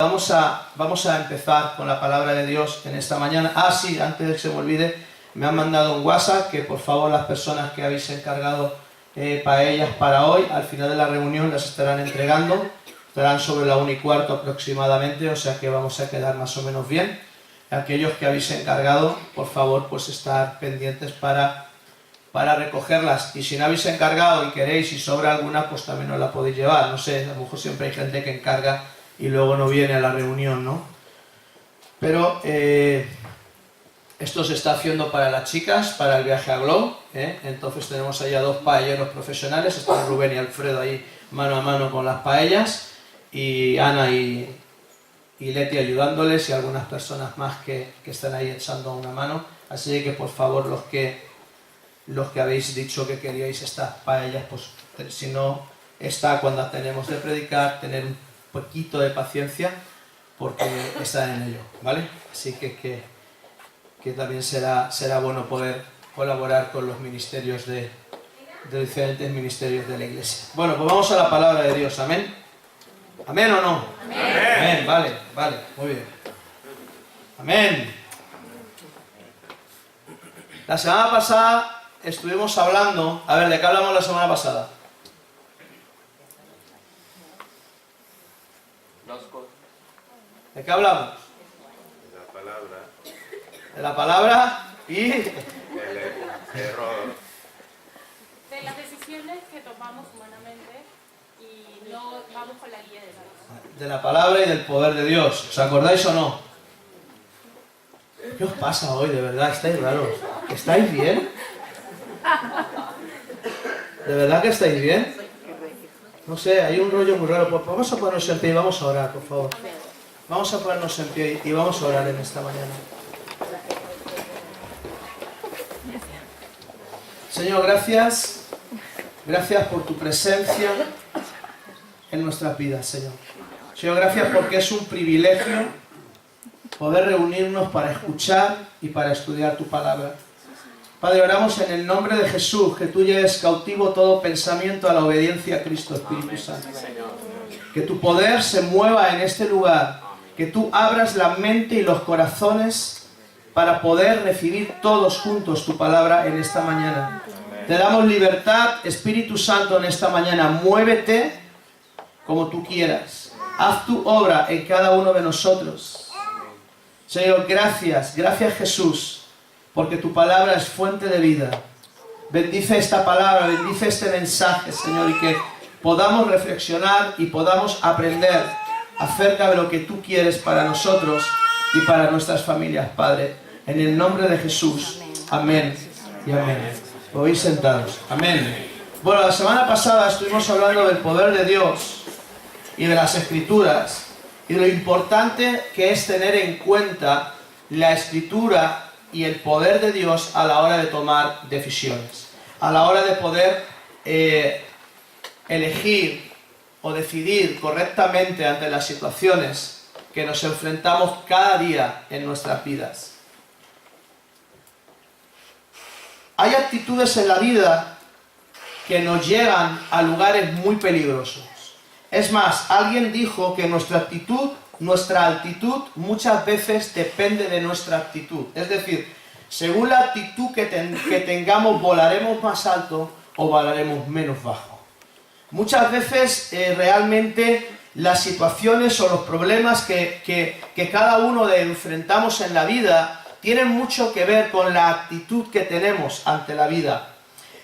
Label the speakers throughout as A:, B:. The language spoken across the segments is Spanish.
A: Vamos a empezar con la palabra de Dios en esta mañana. Sí, antes de que se me olvide, me han mandado un WhatsApp que por favor las personas que habéis encargado paellas para hoy, al final de la reunión las estarán entregando. Estarán sobre la 1:15 aproximadamente, o sea que vamos a quedar más o menos bien. Aquellos que habéis encargado, por favor, pues estar pendientes para recogerlas. Y si no habéis encargado y queréis y sobra alguna, pues también os la podéis llevar. No sé, a lo mejor siempre hay gente que encarga y luego no viene a la reunión, ¿no? Pero esto se está haciendo para las chicas, para el viaje a Glow, Entonces tenemos ahí a 2 paelleros profesionales, están Rubén y Alfredo ahí mano a mano con las paellas, y Ana y Leti ayudándoles, y algunas personas más que están ahí echando una mano. Así que por favor, los que habéis dicho que queríais estas paellas, pues si no está cuando tenemos de predicar, tener un poquito de paciencia, porque están en ello, ¿vale? Así que también será bueno poder colaborar con los ministerios de diferentes ministerios de la iglesia. Bueno, pues vamos a la palabra de Dios, ¿amén? ¿Amén o no? Amén. Amén, vale, muy bien. Amén. La semana pasada estuvimos hablando... A ver, ¿de qué hablamos la semana pasada? ¿De qué hablamos?
B: De la palabra.
A: De la palabra y...
B: El error.
C: De las decisiones que tomamos humanamente y no vamos con la guía de Dios.
A: De la palabra y del poder de Dios. ¿Os acordáis o no? ¿Qué os pasa hoy? De verdad, estáis raros. ¿Estáis bien? ¿De verdad que estáis bien? No sé, hay un rollo muy raro. Pues vamos a ponernos en pie y vamos a orar, por favor. Vamos a ponernos en pie y vamos a orar en esta mañana. Señor, gracias. Gracias por tu presencia en nuestras vidas, Señor. Señor, gracias porque es un privilegio poder reunirnos para escuchar y para estudiar tu palabra. Padre, oramos en el nombre de Jesús, que tú lleves cautivo todo pensamiento a la obediencia a Cristo, Espíritu Santo. Que tu poder se mueva en este lugar, que tú abras la mente y los corazones para poder recibir todos juntos tu palabra en esta mañana. Te damos libertad, Espíritu Santo, en esta mañana. Muévete como tú quieras. Haz tu obra en cada uno de nosotros. Señor, gracias, gracias Jesús, porque tu palabra es fuente de vida. Bendice esta palabra, bendice este mensaje, Señor, y que podamos reflexionar y podamos aprender acerca de lo que tú quieres para nosotros y para nuestras familias, Padre. En el nombre de Jesús. Amén y amén. Podéis sentaros. Amén. Bueno, la semana pasada estuvimos hablando del poder de Dios y de las Escrituras y de lo importante que es tener en cuenta la Escritura y el poder de Dios a la hora de tomar decisiones, a la hora de poder elegir o decidir correctamente ante las situaciones que nos enfrentamos cada día en nuestras vidas. Hay actitudes en la vida que nos llevan a lugares muy peligrosos. Es más, alguien dijo que nuestra altitud muchas veces depende de nuestra actitud. Es decir, según la actitud que tengamos, volaremos más alto o volaremos menos bajo. Muchas veces realmente las situaciones o los problemas que cada uno enfrentamos en la vida tienen mucho que ver con la actitud que tenemos ante la vida,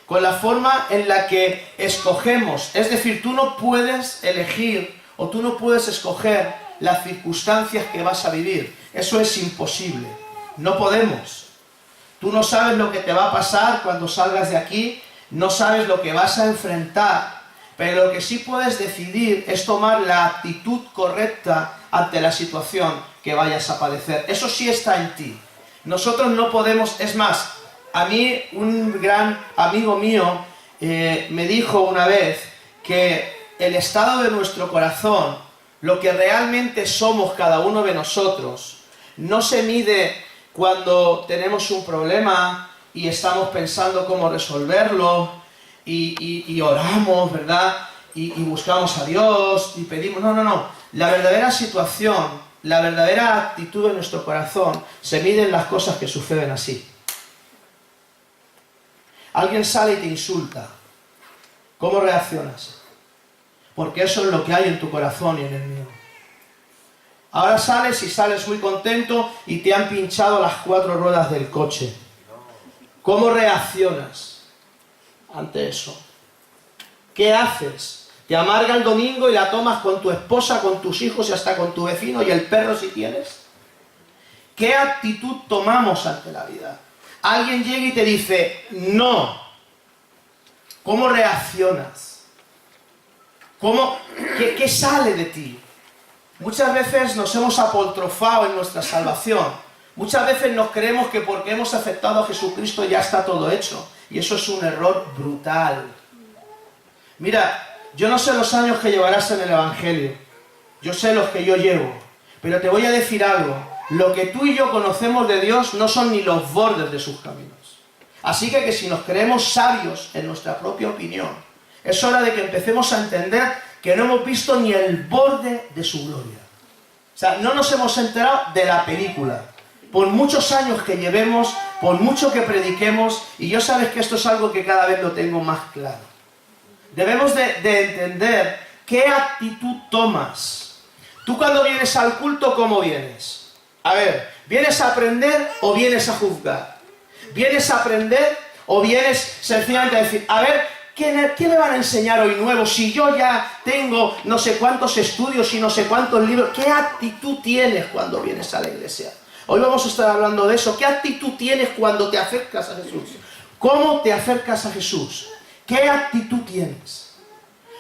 A: con la forma en la que escogemos. Es decir, tú no puedes elegir o tú no puedes escoger las circunstancias que vas a vivir. Eso es imposible. No podemos. Tú no sabes lo que te va a pasar cuando salgas de aquí, no sabes lo que vas a enfrentar, pero lo que sí puedes decidir es tomar la actitud correcta ante la situación que vayas a padecer. Eso sí está en ti. Nosotros no podemos, es más, a mí un gran amigo mío me dijo una vez que el estado de nuestro corazón, lo que realmente somos cada uno de nosotros, no se mide cuando tenemos un problema y estamos pensando cómo resolverlo y oramos, ¿verdad? Y buscamos a Dios y pedimos. No. La verdadera situación, la verdadera actitud de nuestro corazón se mide en las cosas que suceden así. Alguien sale y te insulta. ¿Cómo reaccionas? Porque eso es lo que hay en tu corazón y en el mío. Ahora sales y sales muy contento y te han pinchado las 4 ruedas del coche. ¿Cómo reaccionas ante eso? ¿Qué haces? ¿Te amarga el domingo y la tomas con tu esposa, con tus hijos y hasta con tu vecino y el perro si tienes? ¿Qué actitud tomamos ante la vida? Alguien llega y te dice, no. ¿Cómo reaccionas? ¿Qué sale de ti? Muchas veces nos hemos apoltrofado en nuestra salvación. Muchas veces nos creemos que porque hemos aceptado a Jesucristo ya está todo hecho. Y eso es un error brutal. Mira, yo no sé los años que llevarás en el Evangelio. Yo sé los que yo llevo. Pero te voy a decir algo. Lo que tú y yo conocemos de Dios no son ni los bordes de sus caminos. Así que si nos creemos sabios en nuestra propia opinión, es hora de que empecemos a entender que no hemos visto ni el borde de su gloria. O sea, no nos hemos enterado de la película. Por muchos años que llevemos, por mucho que prediquemos, y yo sabes que esto es algo que cada vez lo tengo más claro. Debemos de entender qué actitud tomas. Tú cuando vienes al culto, ¿cómo vienes? A ver, ¿vienes a aprender o vienes a juzgar? ¿Vienes a aprender o vienes sencillamente a decir, a ver, ¿qué me van a enseñar hoy nuevo? Si yo ya tengo no sé cuántos estudios y no sé cuántos libros, ¿qué actitud tienes cuando vienes a la iglesia? Hoy vamos a estar hablando de eso. ¿Qué actitud tienes cuando te acercas a Jesús? ¿Cómo te acercas a Jesús? ¿Qué actitud tienes?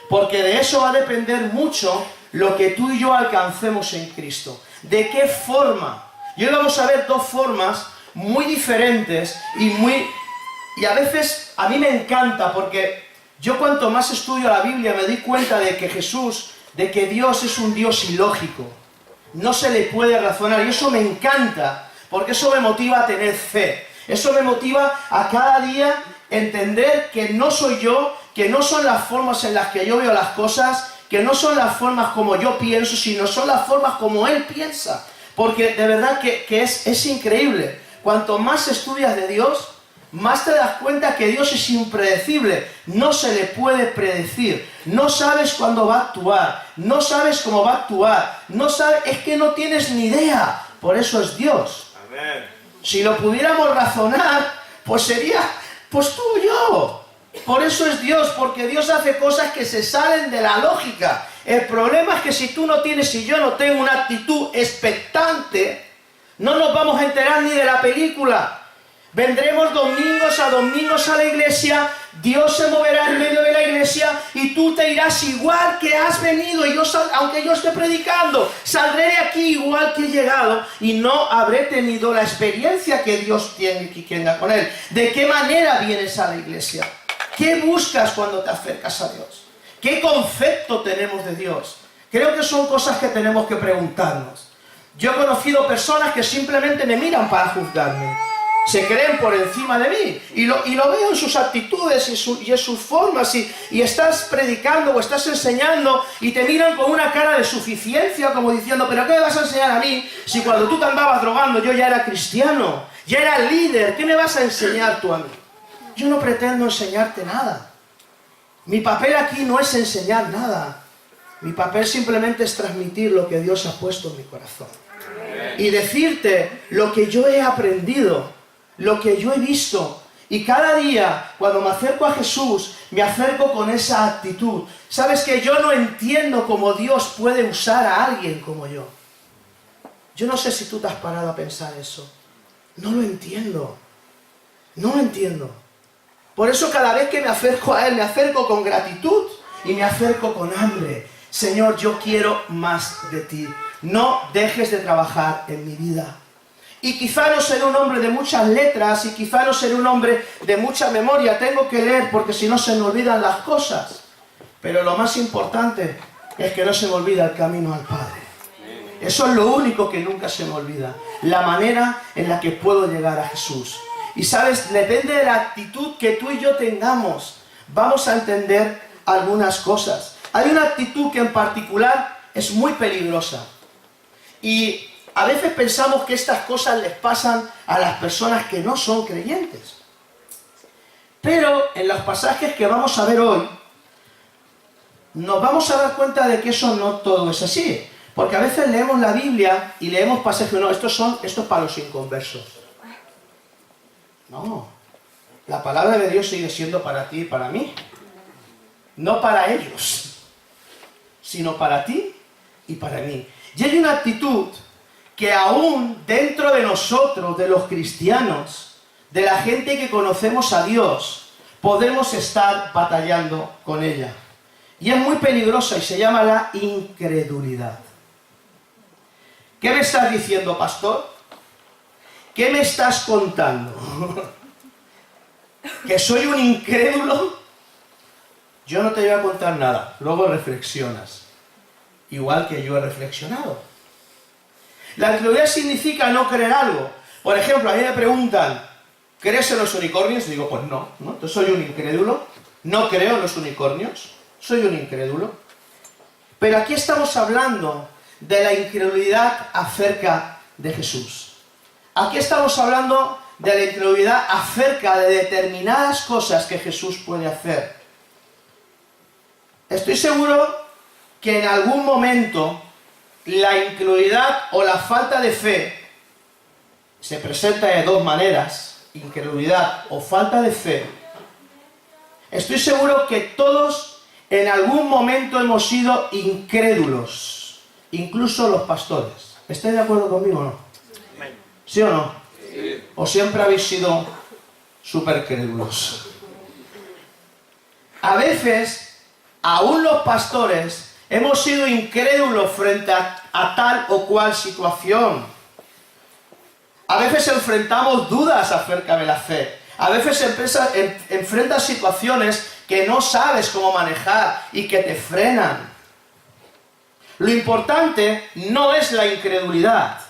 A: Porque de eso va a depender mucho lo que tú y yo alcancemos en Cristo. ¿De qué forma? Y hoy vamos a ver 2 formas muy diferentes y a veces a mí me encanta porque yo cuanto más estudio la Biblia me doy cuenta de que Dios es un Dios ilógico. No se le puede razonar y eso me encanta porque eso me motiva a tener fe. Eso me motiva a cada día entender que no soy yo, que no son las formas en las que yo veo las cosas, que no son las formas como yo pienso, sino son las formas como Él piensa. Porque de verdad que es increíble. Cuanto más estudias de Dios, más te das cuenta que Dios es impredecible. No se le puede predecir. No sabes cuándo va a actuar. No sabes cómo va a actuar. Es que no tienes ni idea. Por eso es Dios.
B: Amén.
A: Si lo pudiéramos razonar, pues sería, pues tú y yo. Por eso es Dios, porque Dios hace cosas que se salen de la lógica. El problema es que si tú no tienes y yo no tengo una actitud expectante, no nos vamos a enterar ni de la película. Vendremos domingos a la iglesia, Dios se moverá en medio de la iglesia y tú te irás igual que has venido. Y aunque yo esté predicando, saldré de aquí igual que he llegado y no habré tenido la experiencia que Dios tiene que tenga con Él. ¿De qué manera vienes a la iglesia? ¿Qué buscas cuando te acercas a Dios? ¿Qué concepto tenemos de Dios? Creo que son cosas que tenemos que preguntarnos. Yo he conocido personas que simplemente me miran para juzgarme. Se creen por encima de mí. Y lo veo en sus actitudes y en sus formas. Y estás predicando o estás enseñando y te miran con una cara de suficiencia, como diciendo, ¿pero qué me vas a enseñar a mí si cuando tú te andabas drogando yo ya era cristiano? Ya era líder. ¿Qué me vas a enseñar tú a mí? Yo no pretendo enseñarte nada. Mi papel aquí no es enseñar nada. Mi papel simplemente es transmitir lo que Dios ha puesto en mi corazón. Y decirte lo que yo he aprendido, lo que yo he visto. Y cada día, cuando me acerco a Jesús, me acerco con esa actitud. ¿Sabes que yo no entiendo cómo Dios puede usar a alguien como yo? Yo no sé si tú te has parado a pensar eso. No lo entiendo. No lo entiendo. Por eso cada vez que me acerco a Él, me acerco con gratitud y me acerco con hambre. Señor, yo quiero más de ti. No dejes de trabajar en mi vida. Y quizá no seré un hombre de muchas letras y quizá no seré un hombre de mucha memoria. Tengo que leer porque si no se me olvidan las cosas. Pero lo más importante es que no se me olvida el camino al Padre. Eso es lo único que nunca se me olvida. La manera en la que puedo llegar a Jesús. Y sabes, depende de la actitud que tú y yo tengamos. Vamos a entender algunas cosas. Hay una actitud que en particular es muy peligrosa. Y a veces pensamos que estas cosas les pasan a las personas que no son creyentes. Pero en los pasajes que vamos a ver hoy, nos vamos a dar cuenta de que eso no todo es así. Porque a veces leemos la Biblia y leemos pasajes, no, esto es para los inconversos. No, la palabra de Dios sigue siendo para ti y para mí. No para ellos, sino para ti y para mí. Y hay una actitud que aún dentro de nosotros, de los cristianos, de la gente que conocemos a Dios, podemos estar batallando con ella. Y es muy peligrosa y se llama la incredulidad. ¿Qué me estás diciendo, pastor? ¿Qué me estás contando? ¿Que soy un incrédulo? Yo no te voy a contar nada, luego reflexionas. Igual que yo he reflexionado. La incredulidad significa no creer algo. Por ejemplo, a mí me preguntan, ¿crees en los unicornios? Y digo, pues no, ¿no? Entonces soy un incrédulo, no creo en los unicornios, soy un incrédulo. Pero aquí estamos hablando de la incredulidad acerca de Jesús. Aquí estamos hablando de la incredulidad acerca de determinadas cosas que Jesús puede hacer. Estoy seguro que en algún momento la incredulidad o la falta de fe se presenta de dos maneras, incredulidad o falta de fe. Estoy seguro que todos en algún momento hemos sido incrédulos, incluso los pastores. ¿Estáis de acuerdo conmigo o no? ¿Sí o no?
B: Sí.
A: ¿O siempre habéis sido súper crédulos? A veces, aún los pastores, hemos sido incrédulos frente a tal o cual situación. A veces enfrentamos dudas acerca de la fe. A veces enfrentas situaciones que no sabes cómo manejar y que te frenan. Lo importante no es la incredulidad.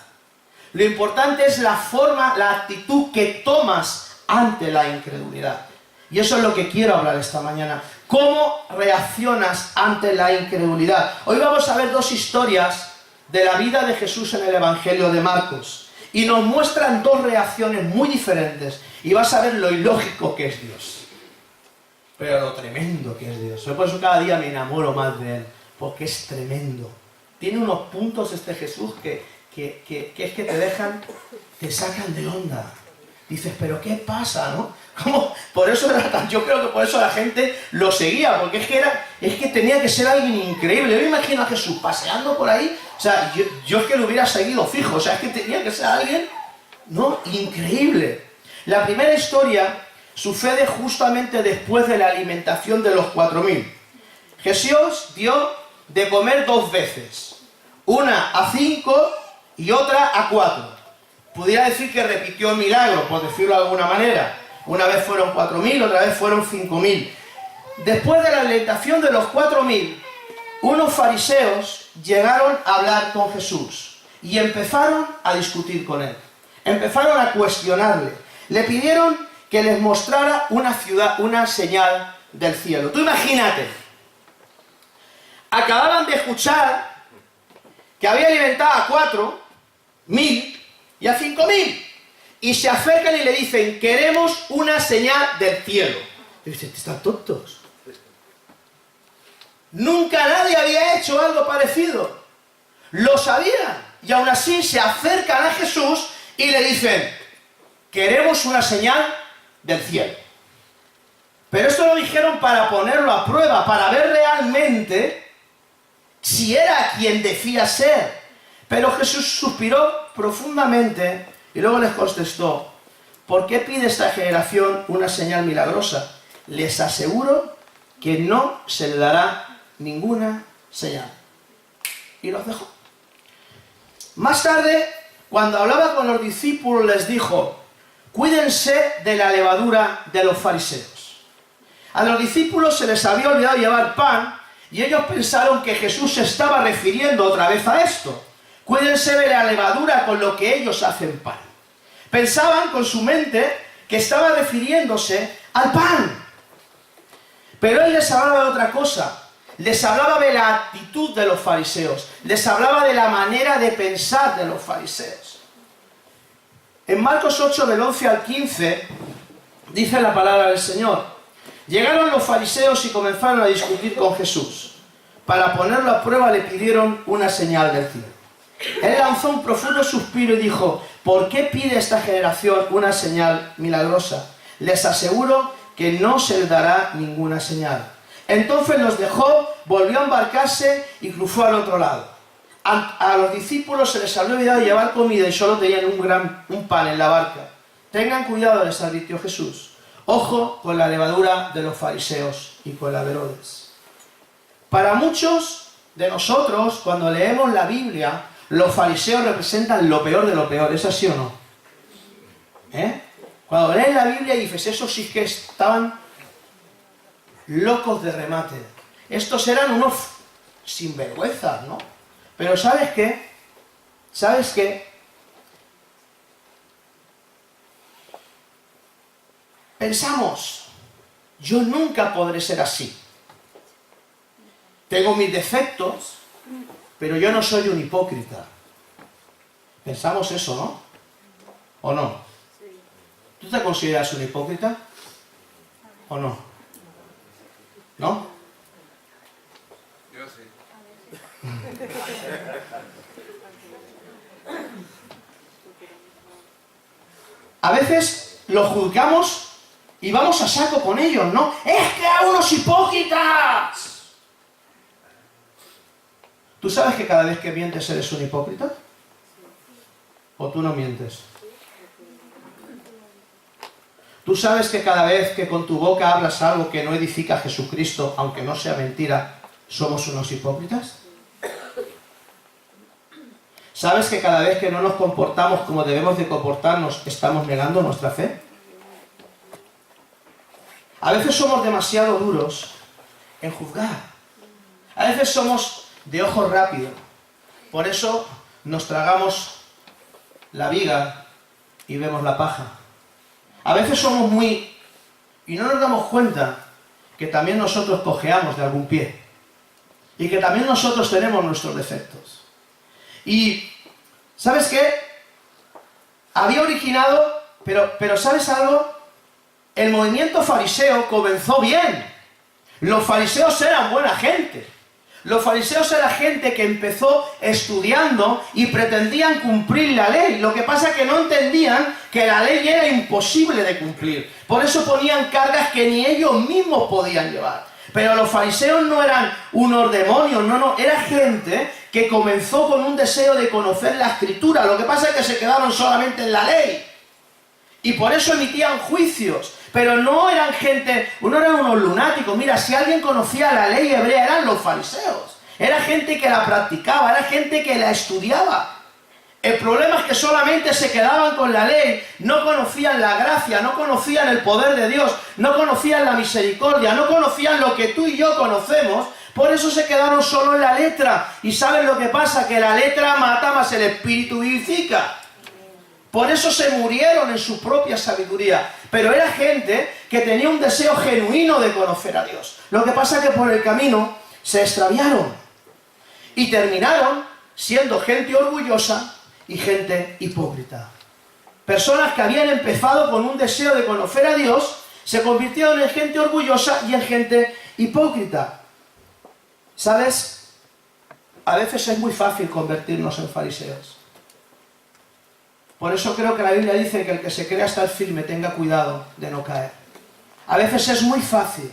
A: Lo importante es la forma, la actitud que tomas ante la incredulidad. Y eso es lo que quiero hablar esta mañana. ¿Cómo reaccionas ante la incredulidad? Hoy vamos a ver dos historias de la vida de Jesús en el Evangelio de Marcos. Y nos muestran dos reacciones muy diferentes. Y vas a ver lo ilógico que es Dios. Pero lo tremendo que es Dios. Por eso cada día me enamoro más de Él. Porque es tremendo. Tiene unos puntos este Jesús que es que te dejan, te sacan de onda. Dices, pero ¿qué pasa, no? ¿Cómo? Por eso yo creo que por eso la gente lo seguía, porque es que tenía que ser alguien increíble. Yo me imagino a Jesús paseando por ahí, o sea, yo es que lo hubiera seguido fijo, o sea, es que tenía que ser alguien, ¿no? Increíble. La primera historia sucede justamente después de la alimentación de los 4.000. Jesús dio de comer 2 veces, una a 5 y otra a 4. Pudiera decir que repitió el milagro, por decirlo de alguna manera. Una vez fueron 4.000, otra vez fueron 5.000. Después de la alimentación de los 4.000, unos fariseos llegaron a hablar con Jesús y empezaron a discutir con él. Empezaron a cuestionarle. Le pidieron que les mostrara una señal del cielo. Tú imagínate, acababan de escuchar que había alimentado a 4.000 y a 5.000. Y se acercan y le dicen, queremos una señal del cielo. Y dicen, ¿están tontos? Nunca nadie había hecho algo parecido. Lo sabían. Y aún así se acercan a Jesús y le dicen, queremos una señal del cielo. Pero esto lo dijeron para ponerlo a prueba, para ver realmente si era quien decía ser. Pero Jesús suspiró profundamente y luego les contestó, ¿por qué pide esta generación una señal milagrosa? Les aseguro que no se le dará ninguna señal. Y los dejó. Más tarde, cuando hablaba con los discípulos, les dijo, cuídense de la levadura de los fariseos. A los discípulos se les había olvidado llevar pan y ellos pensaron que Jesús se estaba refiriendo otra vez a esto. Cuídense de la levadura con lo que ellos hacen pan. Pensaban con su mente que estaba refiriéndose al pan. Pero él les hablaba de otra cosa. Les hablaba de la actitud de los fariseos. Les hablaba de la manera de pensar de los fariseos. En Marcos 8, del 11 al 15, dice la palabra del Señor. Llegaron los fariseos y comenzaron a discutir con Jesús. Para ponerlo a prueba le pidieron una señal del cielo. Él lanzó un profundo suspiro y dijo: ¿por qué pide esta generación una señal milagrosa? Les aseguro que no se les dará ninguna señal. Entonces los dejó, volvió a embarcarse y cruzó al otro lado. A los discípulos se les había olvidado llevar comida y solo tenían un pan en la barca. Tengan cuidado, les advirtió Jesús. Ojo con la levadura de los fariseos y con la de Herodes. Para muchos de nosotros, cuando leemos la Biblia, los fariseos representan lo peor de lo peor. ¿Es así o no? Cuando lees la Biblia y dices, esos sí que estaban locos de remate. Estos eran unos sinvergüenzas, ¿no? Pero ¿sabes qué? ¿Sabes qué? Pensamos, yo nunca podré ser así. Tengo mis defectos, pero yo no soy un hipócrita. Pensamos eso, ¿no? ¿O no? ¿Tú te consideras un hipócrita? ¿O no? ¿No?
B: Yo sí.
A: A veces lo juzgamos y vamos a saco con ellos, ¿no? ¡Es que a unos hipócritas! ¿Tú sabes que cada vez que mientes eres un hipócrita? ¿O tú no mientes? ¿Tú sabes que cada vez que con tu boca hablas algo que no edifica a Jesucristo, aunque no sea mentira, somos unos hipócritas? ¿Sabes que cada vez que no nos comportamos como debemos de comportarnos, estamos negando nuestra fe? A veces somos demasiado duros en juzgar. A veces somos de ojo rápido. Por eso nos tragamos la viga y vemos la paja. A veces somos y no nos damos cuenta que también nosotros cojeamos de algún pie. Y que también nosotros tenemos nuestros defectos. Y, ¿sabes qué? Había originado, pero ¿sabes algo? El movimiento fariseo comenzó bien. Los fariseos eran buena gente. Los fariseos eran gente que empezó estudiando y pretendían cumplir la ley. Lo que pasa es que no entendían que la ley era imposible de cumplir. Por eso ponían cargas que ni ellos mismos podían llevar. Pero los fariseos no eran unos demonios, no, era gente que comenzó con un deseo de conocer la Escritura. Lo que pasa es que se quedaron solamente en la ley. Y por eso emitían juicios. Pero no eran gente, no eran unos lunáticos. Mira, si alguien conocía la ley hebrea, eran los fariseos. Era gente que la practicaba, era gente que la estudiaba. El problema es que solamente se quedaban con la ley, no conocían la gracia, no conocían el poder de Dios, no conocían la misericordia, no conocían lo que tú y yo conocemos. Por eso se quedaron solo en la letra. ¿Y saben lo que pasa? Que la letra mata, más el espíritu vivifica. Por eso se murieron en su propia sabiduría. Pero era gente que tenía un deseo genuino de conocer a Dios. Lo que pasa es que por el camino se extraviaron. Y terminaron siendo gente orgullosa y gente hipócrita. Personas que habían empezado con un deseo de conocer a Dios, se convirtieron en gente orgullosa y en gente hipócrita. ¿Sabes? A veces es muy fácil convertirnos en fariseos. Por eso creo que la Biblia dice que el que se crea estar firme tenga cuidado de no caer. A veces es muy fácil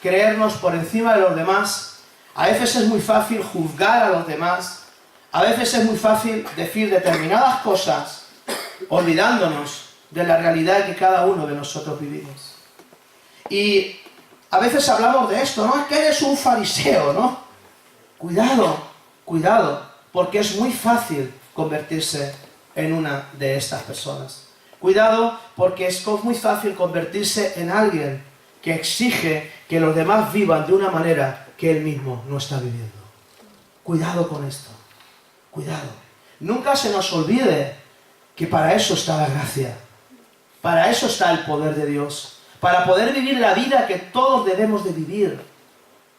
A: creernos por encima de los demás. A veces es muy fácil juzgar a los demás. A veces es muy fácil decir determinadas cosas olvidándonos de la realidad que cada uno de nosotros vivimos. Y a veces hablamos de esto, ¿no? Es que eres un fariseo, ¿no? Cuidado, porque es muy fácil convertirse en una de estas personas. Cuidado, porque es muy fácil convertirse en alguien que exige que los demás vivan de una manera que él mismo no está viviendo. Cuidado con esto. Cuidado. Nunca se nos olvide que para eso está la gracia. Para eso está el poder de Dios. Para poder vivir la vida que todos debemos de vivir.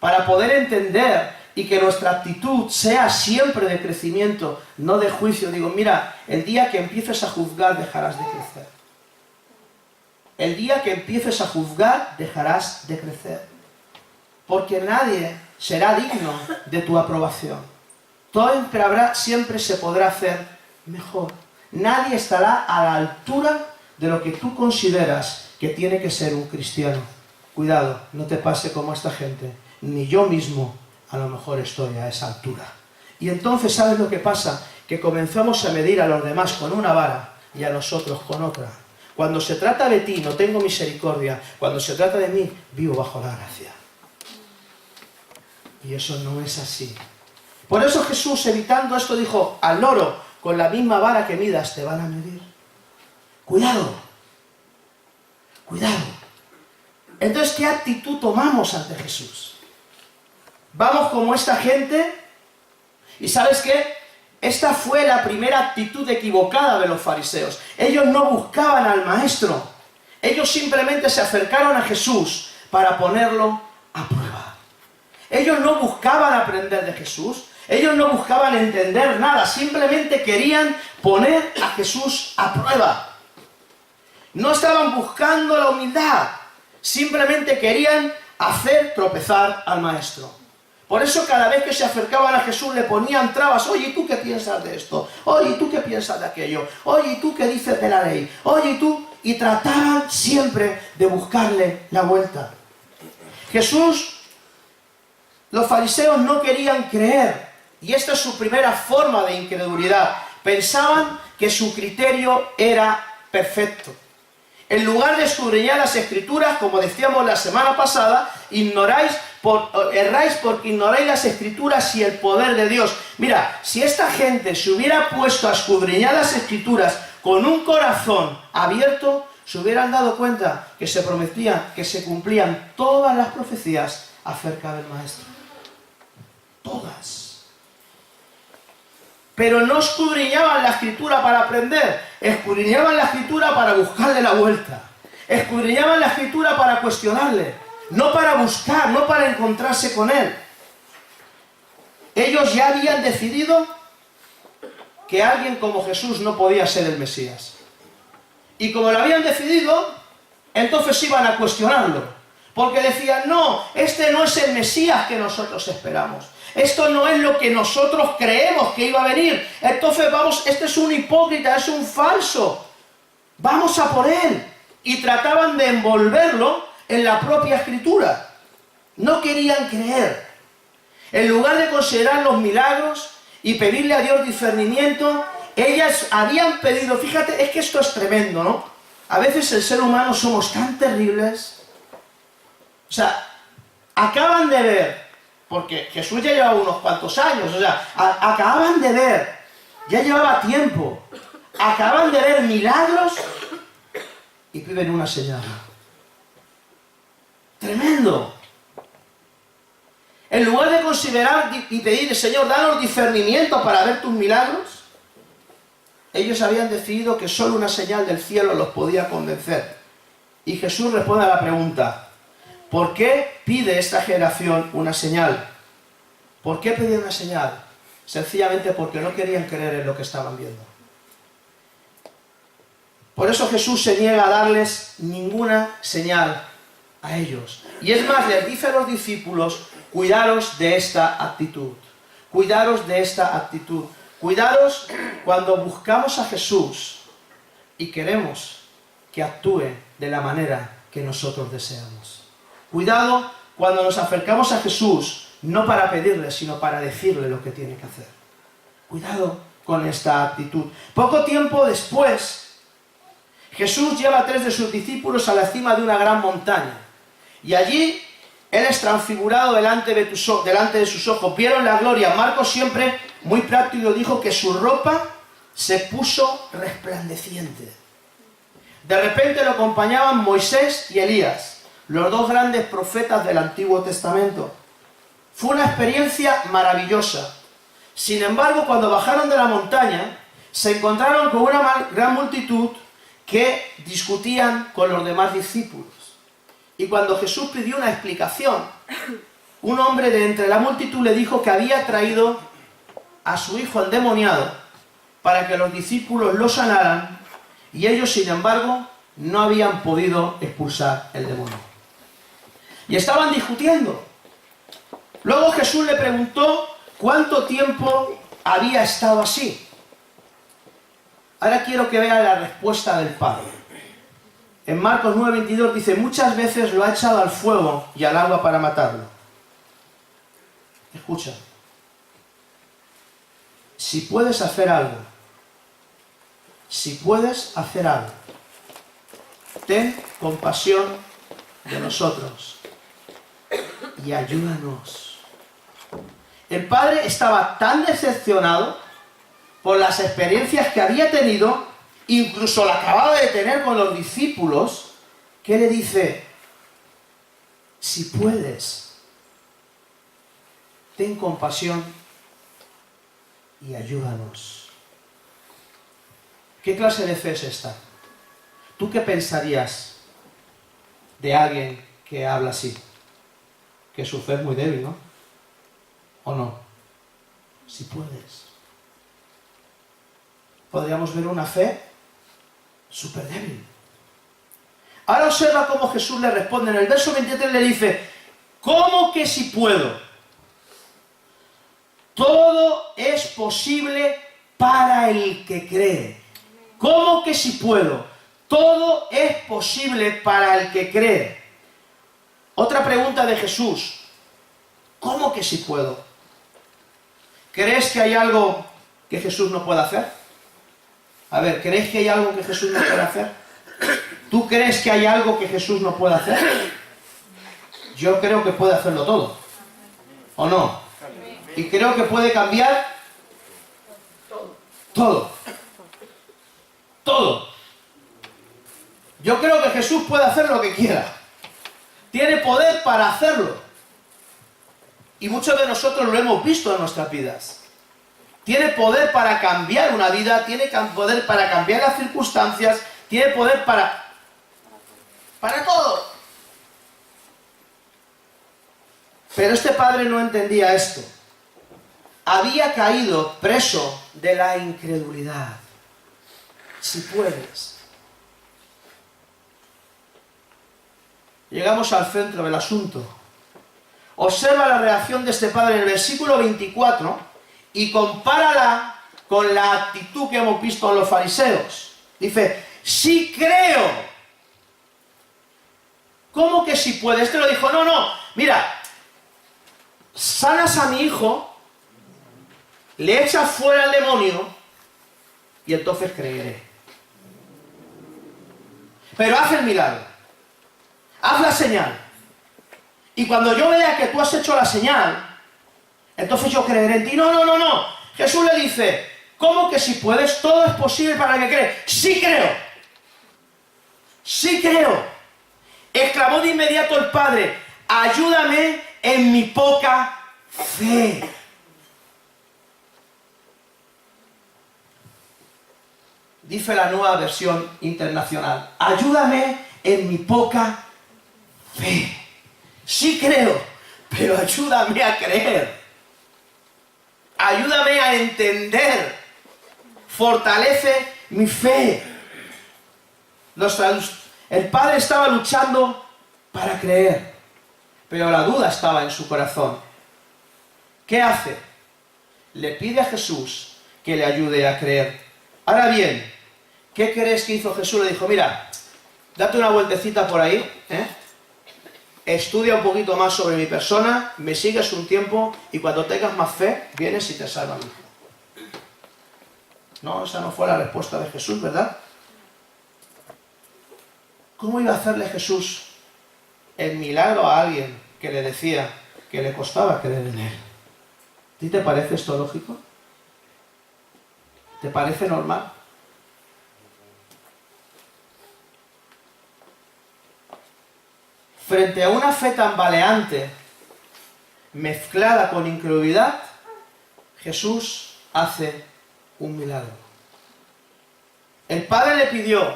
A: para poder entender y que nuestra actitud sea siempre de crecimiento, no de juicio. Digo, mira, el día que empieces a juzgar dejarás de crecer. El día que empieces a juzgar dejarás de crecer. Porque nadie será digno de tu aprobación. Siempre se podrá hacer mejor. Nadie estará a la altura de lo que tú consideras que tiene que ser un cristiano. Cuidado, no te pase como a esta gente. Ni yo mismo a lo mejor estoy a esa altura. Y entonces, ¿sabes lo que pasa? Que comenzamos a medir a los demás con una vara y a nosotros con otra. Cuando se trata de ti, no tengo misericordia. Cuando se trata de mí, vivo bajo la gracia. Y eso no es así. Por eso Jesús, evitando esto, dijo, al loro, con la misma vara que midas, te van a medir. Cuidado. Cuidado. Entonces, ¿qué actitud tomamos ante Jesús? Vamos como esta gente, y ¿sabes qué? Esta fue la primera actitud equivocada de los fariseos. Ellos no buscaban al maestro. Ellos simplemente se acercaron a Jesús para ponerlo a prueba. Ellos no buscaban aprender de Jesús. Ellos no buscaban entender nada. Simplemente querían poner a Jesús a prueba. No estaban buscando la humildad. Simplemente querían hacer tropezar al maestro. Por eso cada vez que se acercaban a Jesús le ponían trabas. Oye, ¿y tú qué piensas de esto? Oye, ¿y tú qué piensas de aquello? Oye, ¿y tú qué dices de la ley? Oye, ¿y tú? Y trataban siempre de buscarle la vuelta. Jesús, los fariseos no querían creer. Y esta es su primera forma de incredulidad. Pensaban que su criterio era perfecto. En lugar de escudriñar las Escrituras, como decíamos la semana pasada, erráis porque ignoráis las Escrituras y el poder de Dios. Mira, si esta gente se hubiera puesto a escudriñar las Escrituras con un corazón abierto, se hubieran dado cuenta que se prometían, que se cumplían todas las profecías acerca del Maestro. Todas. Pero no escudriñaban la Escritura para aprender, escudriñaban la Escritura para buscarle la vuelta, escudriñaban la Escritura para cuestionarle, no para buscar, no para encontrarse con Él. Ellos ya habían decidido que alguien como Jesús no podía ser el Mesías. Y como lo habían decidido, entonces iban a cuestionarlo, porque decían, no, este no es el Mesías que nosotros esperamos. Esto no es lo que nosotros creemos que iba a venir. Entonces este es un hipócrita, es un falso. Vamos a por él. Y trataban de envolverlo en la propia Escritura. No querían creer. En lugar de considerar los milagros y pedirle a Dios discernimiento, ellas habían pedido, fíjate, es que esto es tremendo, ¿no? A veces el ser humano somos tan terribles. O sea, acaban de ver, porque Jesús ya llevaba unos cuantos años, o sea, acaban de ver, ya llevaba tiempo, acaban de ver milagros y piden una señal. Tremendo. En lugar de considerar y pedir, Señor, danos discernimiento para ver tus milagros, ellos habían decidido que solo una señal del cielo los podía convencer. Y Jesús responde a la pregunta, ¿por qué pide esta generación una señal? ¿Por qué pedía una señal? Sencillamente porque no querían creer en lo que estaban viendo. Por eso Jesús se niega a darles ninguna señal a ellos. Y es más, les dice a los discípulos, cuidaros de esta actitud. Cuidaros de esta actitud. Cuidaros cuando buscamos a Jesús y queremos que actúe de la manera que nosotros deseamos. Cuidado cuando nos acercamos a Jesús, no para pedirle, sino para decirle lo que tiene que hacer. Cuidado con esta actitud. Poco tiempo después, Jesús lleva a 3 de sus discípulos a la cima de una gran montaña. Y allí, Él es transfigurado delante de sus ojos. Vieron la gloria. Marcos, siempre muy práctico, dijo que su ropa se puso resplandeciente. De repente lo acompañaban Moisés y Elías, los 2 grandes profetas del Antiguo Testamento. Fue una experiencia maravillosa. Sin embargo, cuando bajaron de la montaña, se encontraron con una gran multitud que discutían con los demás discípulos. Y cuando Jesús pidió una explicación, un hombre de entre la multitud le dijo que había traído a su hijo endemoniado para que los discípulos lo sanaran, y ellos, sin embargo, no habían podido expulsar el demonio. Y estaban discutiendo. Luego Jesús le preguntó cuánto tiempo había estado así. Ahora quiero que vea la respuesta del Padre. En Marcos 9:22 dice: muchas veces lo ha echado al fuego y al agua para matarlo. Escucha. Si puedes hacer algo, ten compasión de nosotros y ayúdanos. El padre estaba tan decepcionado por las experiencias que había tenido, incluso la acababa de tener con los discípulos, que le dice: si puedes, ten compasión y ayúdanos. ¿Qué clase de fe es esta? ¿Tú qué pensarías de alguien que habla así? Que su fe es muy débil, ¿no? ¿O no? Si puedes. Podríamos ver una fe súper débil. Ahora observa cómo Jesús le responde. En el verso 23 le dice: ¿cómo que si puedo? Todo es posible para el que cree. ¿Cómo que si puedo? Todo es posible para el que cree. Otra pregunta de Jesús: ¿cómo que si puedo? ¿Crees que hay algo que Jesús no pueda hacer? A ver, ¿crees que hay algo que Jesús no puede hacer? ¿Tú crees que hay algo que Jesús no puede hacer? Yo creo que puede hacerlo todo. ¿O no? Y creo que puede cambiar todo. Todo. Yo creo que Jesús puede hacer lo que quiera. Tiene poder para hacerlo. Y muchos de nosotros lo hemos visto en nuestras vidas. Tiene poder para cambiar una vida, tiene poder para cambiar las circunstancias, tiene poder para todo. Pero este padre no entendía esto. Había caído preso de la incredulidad. Si puedes. Llegamos al centro del asunto. Observa la reacción de este padre en el versículo 24 y compárala con la actitud que hemos visto en los fariseos. Dice: sí creo. ¿Cómo que si puede? Este lo dijo: no, mira, sanas a mi hijo, le echas fuera el demonio y entonces creeré. Pero haz el milagro, haz la señal, y cuando yo vea que tú has hecho la señal, entonces yo creeré en ti. No. Jesús le dice: ¿cómo que si puedes? Todo es posible para el que cree. Sí creo. Sí creo. Exclamó de inmediato el padre: ayúdame en mi poca fe. Dice la Nueva Versión Internacional: ayúdame en mi poca fe. Sí creo, pero ayúdame a creer. Ayúdame a entender. Fortalece mi fe. El padre estaba luchando para creer, pero la duda estaba en su corazón. ¿Qué hace? Le pide a Jesús que le ayude a creer. Ahora bien, ¿qué crees que hizo Jesús? Le dijo: mira, date una vueltecita por ahí, estudia un poquito más sobre mi persona, me sigues un tiempo y cuando tengas más fe, vienes y te salva mi hijo. No, esa no fue la respuesta de Jesús, ¿verdad? ¿Cómo iba a hacerle Jesús el milagro a alguien que le decía que le costaba creer en él? ¿A ti te parece esto lógico? ¿Te parece normal? Frente a una fe tambaleante, mezclada con incredulidad, Jesús hace un milagro. El padre le pidió: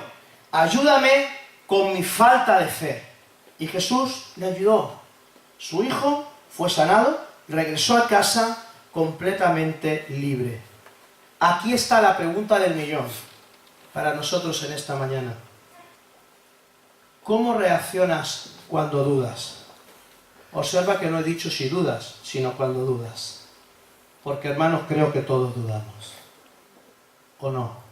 A: ayúdame con mi falta de fe. Y Jesús le ayudó. Su hijo fue sanado, regresó a casa completamente libre. Aquí está la pregunta del millón para nosotros en esta mañana. ¿Cómo reaccionas cuando dudas? Observa que no he dicho si dudas, sino cuando dudas. Porque, hermanos, creo que todos dudamos. ¿O no?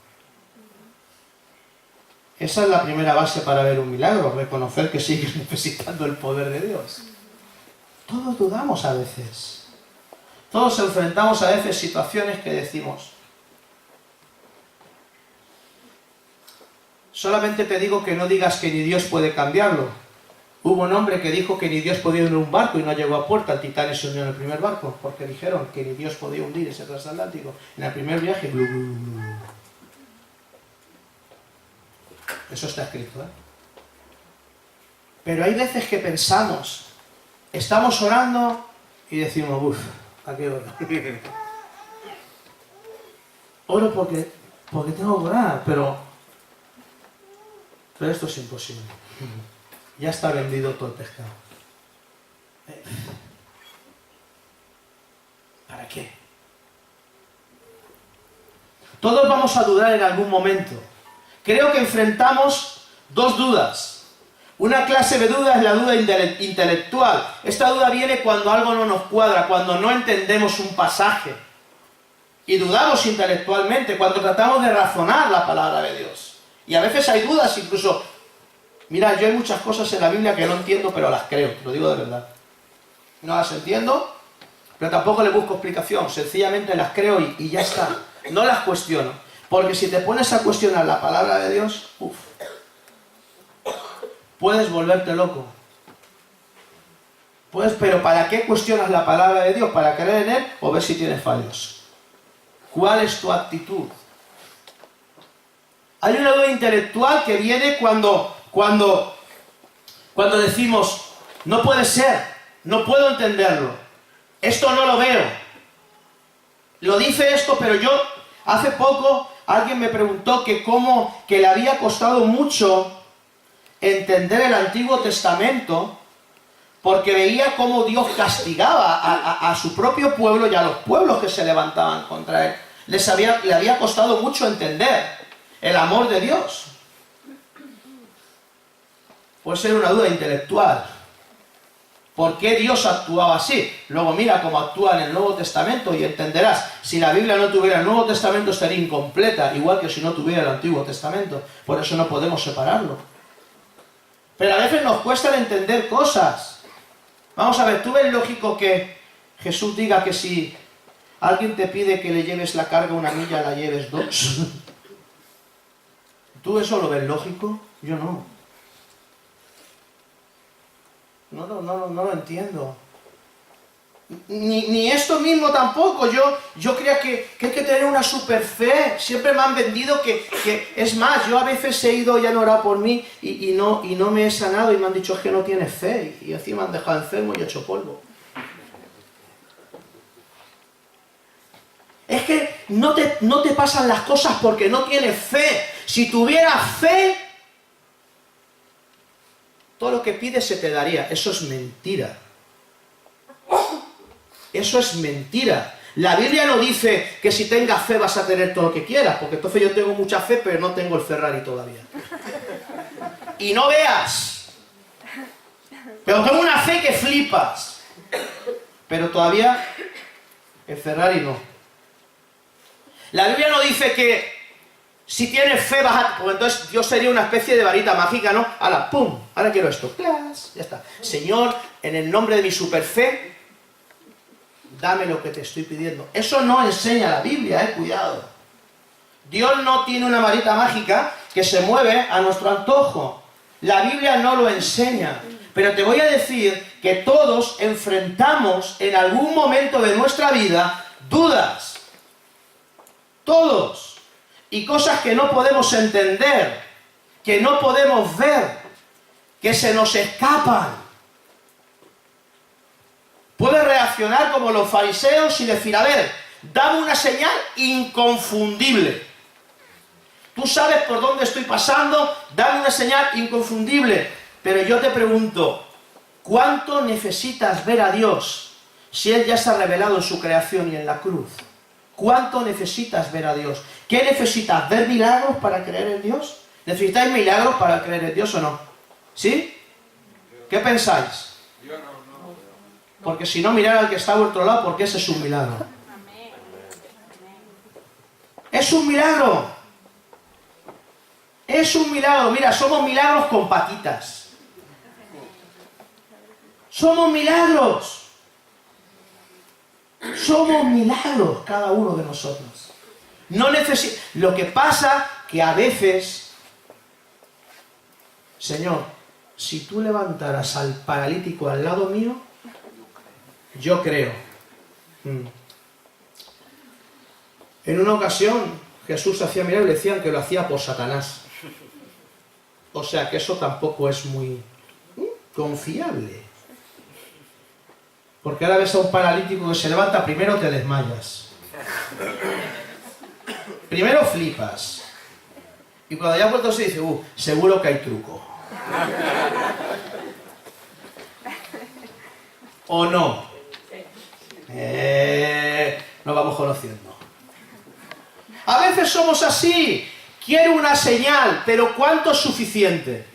A: Esa es la primera base para ver un milagro, reconocer que sigues necesitando el poder de Dios. Todos dudamos a veces. Todos enfrentamos a veces situaciones que decimos. Solamente te digo que no digas que ni Dios puede cambiarlo. Hubo un hombre que dijo que ni Dios podía hundir un barco y no llegó a puerto. El Titanic se hundió en el primer barco, porque dijeron que ni Dios podía hundir ese transatlántico. En el primer viaje, blu, blu, blu, blu. Eso está escrito, ¿eh? Pero hay veces que pensamos, estamos orando y decimos, uff, ¿a qué hora? Oro porque tengo que orar, pero esto es imposible. Ya está vendido todo el pescado. ¿Para qué? Todos vamos a dudar en algún momento. Creo que enfrentamos dos dudas. Una clase de duda es la duda intelectual. Esta duda viene cuando algo no nos cuadra, cuando no entendemos un pasaje. Y dudamos intelectualmente, cuando tratamos de razonar la palabra de Dios. Y a veces hay dudas incluso. Mira, yo hay muchas cosas en la Biblia que no entiendo, pero las creo, te lo digo de verdad. No las entiendo, pero tampoco le busco explicación. Sencillamente las creo y ya está. No las cuestiono. Porque si te pones a cuestionar la palabra de Dios, puedes volverte loco. Pero ¿para qué cuestionas la palabra de Dios? ¿Para creer en Él o ver si tienes fallos? ¿Cuál es tu actitud? Hay una duda intelectual que viene cuando decimos, no puede ser, no puedo entenderlo, esto no lo veo. Lo dice esto, pero yo, hace poco, alguien me preguntó que le había costado mucho entender el Antiguo Testamento porque veía cómo Dios castigaba a su propio pueblo y a los pueblos que se levantaban contra Él. Le había costado mucho entender el amor de Dios. Puede ser una duda intelectual. ¿Por qué Dios actuaba así? Luego mira cómo actúa en el Nuevo Testamento y entenderás. Si la Biblia no tuviera el Nuevo Testamento estaría incompleta, igual que si no tuviera el Antiguo Testamento. Por eso no podemos separarlo. Pero a veces nos cuesta entender cosas. Vamos a ver, ¿tú ves lógico que Jesús diga que si alguien te pide que le lleves la carga una milla, la lleves dos? ¿Tú eso lo ves lógico? Yo no. No lo entiendo. Ni esto mismo tampoco. Yo creo que hay que tener una super fe. Siempre me han vendido que es más, yo a veces he ido y han orado por mí y no me he sanado y me han dicho es que no tienes fe. Y encima me han dejado enfermo y hecho polvo. Es que no te pasan las cosas porque no tienes fe. Si tuvieras fe, todo lo que pides se te daría. Eso es mentira. Eso es mentira. La Biblia no dice que si tengas fe vas a tener todo lo que quieras, porque entonces yo tengo mucha fe, pero no tengo el Ferrari todavía. Y no veas. Pero tengo una fe que flipas. Pero todavía el Ferrari no. La Biblia no dice que si tienes fe vas a... Pues entonces yo sería una especie de varita mágica, ¿no? Ahora, ¡pum! Ahora quiero esto. ¡Clas! Ya está. Señor, en el nombre de mi superfe, dame lo que te estoy pidiendo. Eso no enseña la Biblia, cuidado. Dios no tiene una varita mágica que se mueve a nuestro antojo. La Biblia no lo enseña. Pero te voy a decir que todos enfrentamos en algún momento de nuestra vida dudas. Todos. Y cosas que no podemos entender, que no podemos ver, que se nos escapan. Puedes reaccionar como los fariseos y decir, a ver, dame una señal inconfundible. Tú sabes por dónde estoy pasando, dame una señal inconfundible. Pero yo te pregunto, ¿cuánto necesitas ver a Dios si Él ya se ha revelado en su creación y en la cruz? ¿Cuánto necesitas ver a Dios? ¿Qué necesitas? ¿Ver milagros para creer en Dios? ¿Necesitáis milagros para creer en Dios o no? ¿Sí? ¿Qué pensáis?
B: Yo no.
A: Porque si no, mirad al que está a vuestro lado, porque ese es un milagro.
C: Amén.
A: ¡Es un milagro! ¡Es un milagro! Mira, somos milagros con patitas. ¡Somos milagros! Somos milagros cada uno de nosotros. No Lo que pasa que a veces, Señor, si tú levantaras al paralítico al lado mío, yo creo. En una ocasión Jesús hacía milagros y le decían que lo hacía por Satanás. O sea que eso tampoco es muy confiable. Porque ahora ves a un paralítico que se levanta, primero te desmayas. Primero flipas. Y cuando ya has vuelto se dice, seguro que hay truco. ¿O no? Nos vamos conociendo. A veces somos así. Quiero una señal, pero ¿cuánto es suficiente?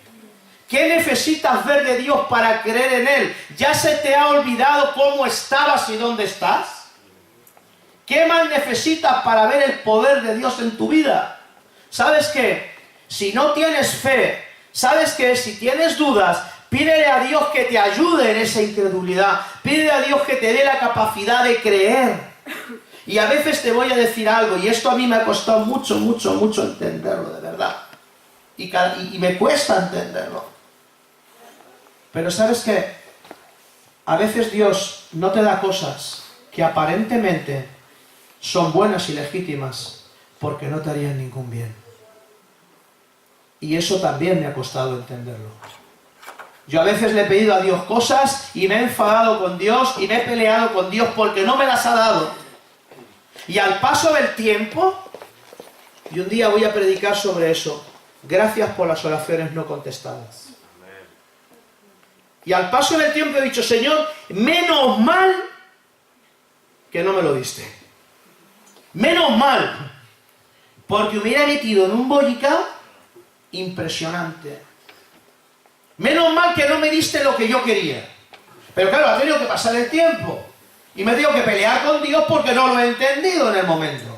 A: ¿Qué necesitas ver de Dios para creer en Él? ¿Ya se te ha olvidado cómo estabas y dónde estás? ¿Qué más necesitas para ver el poder de Dios en tu vida? ¿Sabes qué? Si no tienes fe, ¿sabes qué? Si tienes dudas, pídele a Dios que te ayude en esa incredulidad. Pídele a Dios que te dé la capacidad de creer. Y a veces te voy a decir algo, y esto a mí me ha costado mucho entenderlo, de verdad. Y me cuesta entenderlo. Pero ¿sabes qué? A veces Dios no te da cosas que aparentemente son buenas y legítimas porque no te harían ningún bien. Y eso también me ha costado entenderlo. Yo a veces le he pedido a Dios cosas y me he enfadado con Dios y me he peleado con Dios porque no me las ha dado. Y al paso del tiempo, y un día voy a predicar sobre eso, gracias por las oraciones no contestadas. Y al paso del tiempo he dicho, Señor, menos mal que no me lo diste. Menos mal. Porque me hubiera metido en un bollicao impresionante. Menos mal que no me diste lo que yo quería. Pero claro, ha tenido que pasar el tiempo. Y me he tenido que pelear con Dios porque no lo he entendido en el momento.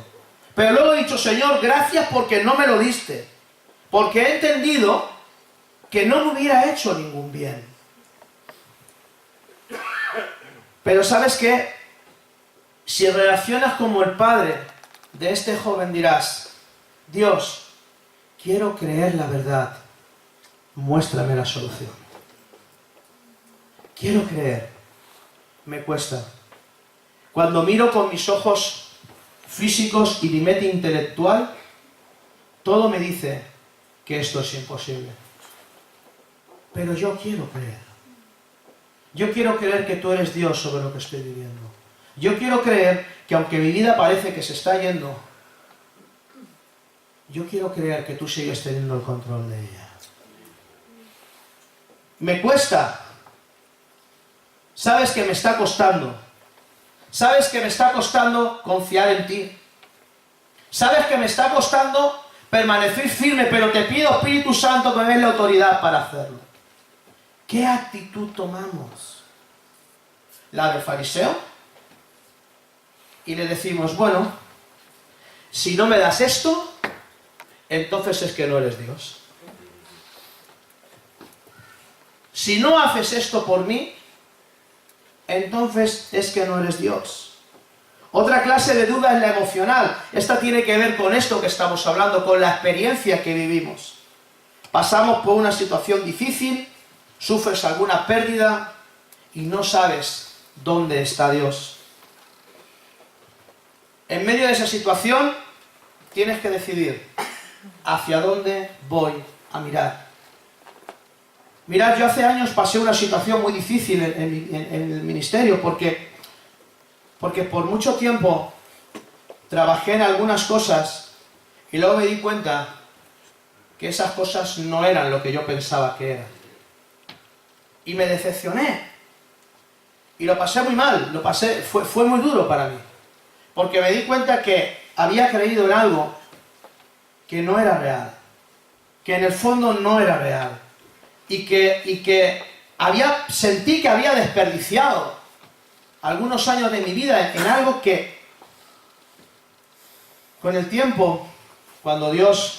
A: Pero luego he dicho, Señor, gracias porque no me lo diste. Porque he entendido que no me hubiera hecho ningún bien. Pero ¿sabes qué? Si reaccionas como el padre de este joven dirás, Dios, quiero creer la verdad, muéstrame la solución. Quiero creer, me cuesta. Cuando miro con mis ojos físicos y mi mente intelectual, todo me dice que esto es imposible. Pero yo quiero creer. Yo quiero creer que tú eres Dios sobre lo que estoy viviendo. Yo quiero creer que aunque mi vida parece que se está yendo, yo quiero creer que tú sigues teniendo el control de ella. Me cuesta. Sabes que me está costando. Sabes que me está costando confiar en ti. Sabes que me está costando permanecer firme, pero te pido, Espíritu Santo, que me des la autoridad para hacerlo. ¿Qué actitud tomamos? ¿La del fariseo? Y le decimos, bueno, si no me das esto, entonces es que no eres Dios. Si no haces esto por mí, entonces es que no eres Dios. Otra clase de duda es la emocional. Esta tiene que ver con esto que estamos hablando, con la experiencia que vivimos. Pasamos por una situación difícil, sufres alguna pérdida y no sabes dónde está Dios. En medio de esa situación tienes que decidir hacia dónde voy a mirar. Mirad, yo hace años pasé una situación muy difícil en el ministerio porque por mucho tiempo trabajé en algunas cosas y luego me di cuenta que esas cosas no eran lo que yo pensaba que eran. Y me decepcioné. Y lo pasé muy mal, fue muy duro para mí. Porque me di cuenta que había creído en algo que no era real. Que en el fondo no era real. Y que sentí que había desperdiciado algunos años de mi vida en algo que, con el tiempo, cuando Dios